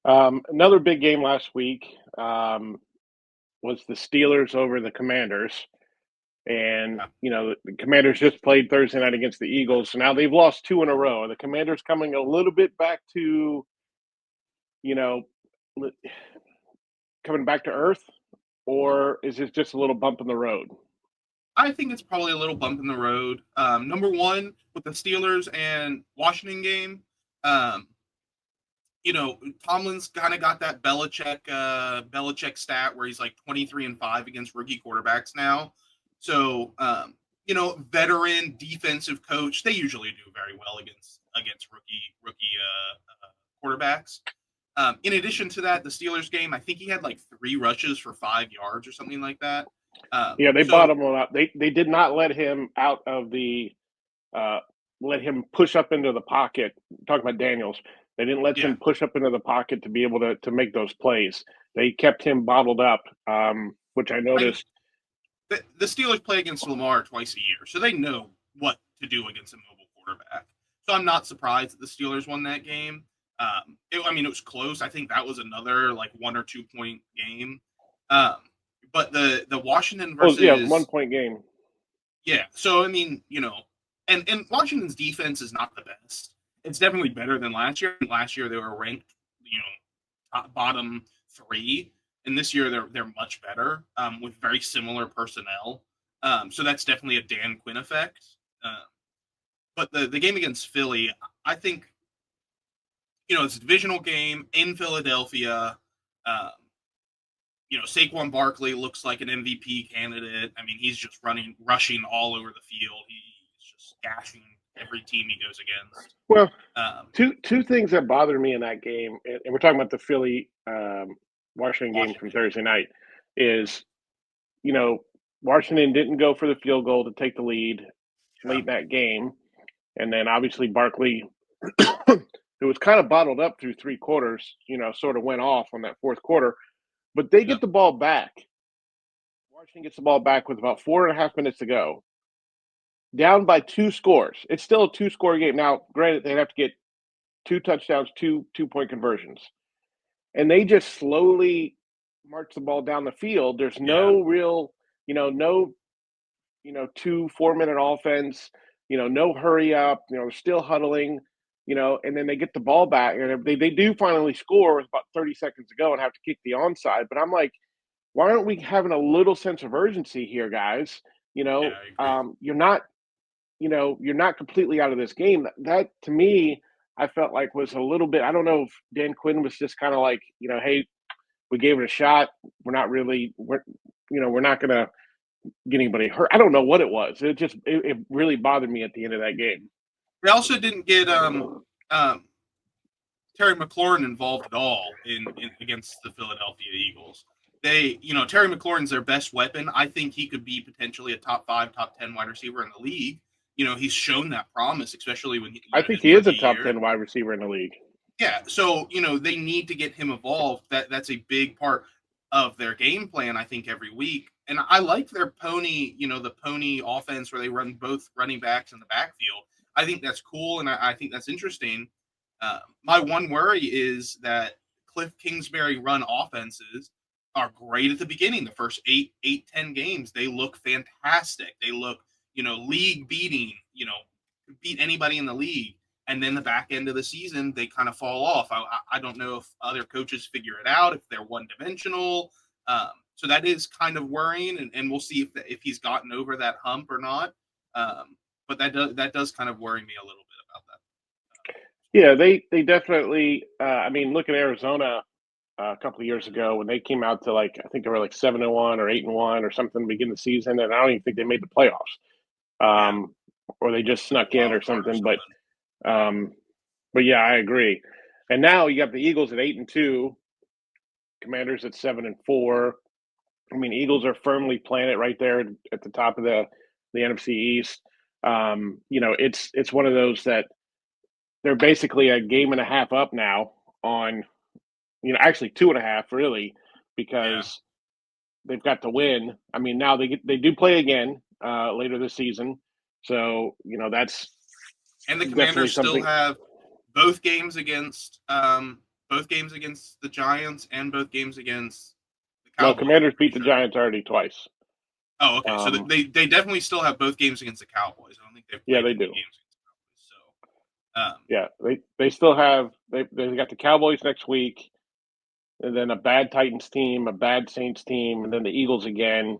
Another big game last week was the Steelers over the Commanders. And, Yeah. the Commanders just played Thursday night against the Eagles. So now they've lost two in a row. Are the Commanders coming a little bit back to, you know, coming back to earth? Or is it just a little bump in the road? I think it's probably a little bump in the road. Number one, with the Steelers and Washington game, um, Tomlin's kind of got that Belichick stat where he's like 23-5 against rookie quarterbacks now. So, veteran defensive coach, they usually do very well against rookie quarterbacks. In addition to that, the Steelers game, I think he had like 3 rushes for 5 yards or something like that. Yeah, they So bottomed him up. They did not let him out of the uh, let him push up into the pocket. Talking about Daniels, they didn't let yeah, him push up into the pocket to be able to make those plays. They kept him bottled up, which I I mean, noticed. the Steelers play against Lamar twice a year, so they know what to do against a mobile quarterback. So I'm not surprised that the Steelers won that game. It was close. I think that was another like 1 or 2 point game. Um, but the Washington Oh yeah, 1 versus point game. yeah. So and Washington's defense is not the best. It's definitely better than last year. Last year they were ranked, top bottom three, and this year they're much better with very similar personnel. So that's definitely a Dan Quinn effect. Uh, but the game against Philly, I think it's a divisional game in Philadelphia. Um, Saquon Barkley looks like an MVP candidate. I mean, he's just rushing all over the field. He's just gashing every team he goes against. Well, Um, two things that bothered me in that game, and we're talking about the Philly Washington game from Washington, Thursday night, is you know Washington didn't go for the field goal to take the lead late yeah, in that game, and then obviously Barkley, who was kind of bottled up through 3 quarters, sort of went off on that fourth quarter. But they yeah, get the ball back. Washington gets the ball back with about 4.5 minutes to go, down by 2 scores. It's still a two-score game. Now, granted, they'd have to get 2 touchdowns, two-point conversions, and they just slowly march the ball down the field. There's yeah. no real, no, 2 4-minute offense. No hurry up. They're still huddling. And then they get the ball back, and they do finally score with about 30 seconds to go and have to kick the onside. But I'm like, why aren't we having a little sense of urgency here, guys? Yeah, I agree. You're not completely out of this game. That to me, I felt like was a little bit. I don't know if Dan Quinn was just kind of like, hey, we gave it a shot. We're not going to get anybody hurt. I don't know what it was. It really bothered me at the end of that game. They also didn't get um, Terry McLaurin involved at all in against the Philadelphia Eagles. Terry McLaurin's their best weapon. I think he could be potentially a top 5, top 10 wide receiver in the league. He's shown that promise, especially when I think his he is a rookie top year. 10 wide receiver in the league. Yeah, so they need to get him involved. That's a big part of their game plan. I think every week, and I like their pony. The pony offense where they run both running backs in the backfield. I think that's cool, and I think that's interesting. My one worry is that Cliff Kingsbury run offenses are great at the beginning. The first 10 games, they look fantastic. They look, league beating. Beat anybody in the league, and then the back end of the season they kind of fall off. I don't know if other coaches figure it out, if they're one dimensional. So that is kind of worrying, and we'll see if he's gotten over that hump or not. But that does kind of worry me a little bit about that. Yeah, they definitely. I mean, look at Arizona a couple of years ago when they came out to, like, I think they were like 7-1 or 8-1 or something to begin the season, and I don't even think they made the playoffs, Yeah, or they just like a snuck in or wild card or something. But something. um, but yeah, I agree. And now you got the Eagles at 8-2, Commanders at 7-4. I mean, Eagles are firmly planted right there at the top of the NFC East. It's one of those that they're basically a game and a half up now on, actually 2.5 really, Yeah, because they've got to win. I mean, now they do play again later this season, so that's and the definitely Commanders still something. have both games against both games against the Giants and both games against the No, Cowboys. Commanders I'm pretty beat the sure. Giants already twice. Oh, okay. So Um, they definitely still have both games against the Cowboys. I don't think they've yeah, played they any do. games against the Cowboys. So, Yeah, they still have they got the Cowboys next week, and then a bad Titans team, a bad Saints team, and then the Eagles again,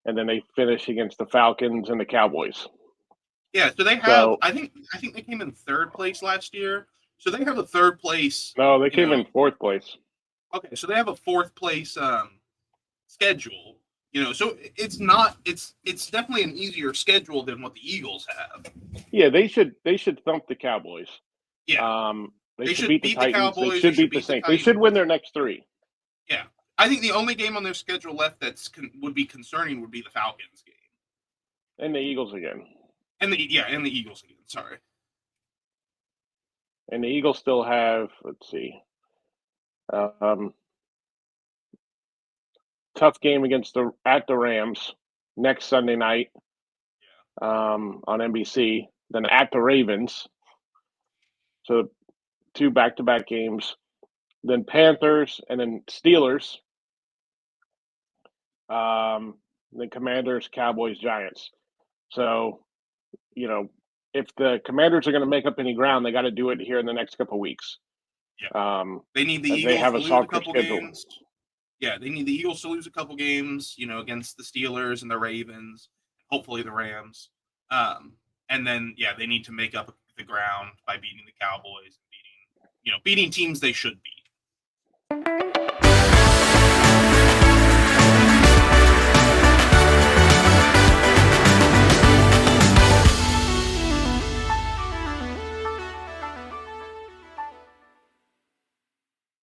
and then they finish against the Falcons and the Cowboys. yeah. So they have. So I think they came in third place last year. So they have a third place. no, they You came in know. fourth place. Okay. So they have a fourth place schedule. So it's not. It's definitely an easier schedule than what the Eagles have. Yeah, they should thump the Cowboys. Yeah. They They should should beat the beat the Titans. They Cowboys. They should should beat the beat the Saints. They should win Titans. their next three. Yeah. I think the only game on their schedule left would be concerning would be the Falcons game. And the Eagles again. And the Eagles again. Sorry. And the Eagles still have, let's see, um, tough game at the Rams next Sunday night on NBC. Then at the Ravens. So two back-to-back games. Then Panthers and then Steelers. Then Commanders, Cowboys, Giants. So if the Commanders are going to make up any ground, they got to do it here in the next couple of weeks. Yeah. Um, They need the as they Eagles have to a lose a softer couple schedule. games. Yeah, they need the Eagles to lose a couple games, against the Steelers and the Ravens, hopefully the Rams. And then they need to make up the ground by beating the Cowboys, beating teams they should beat.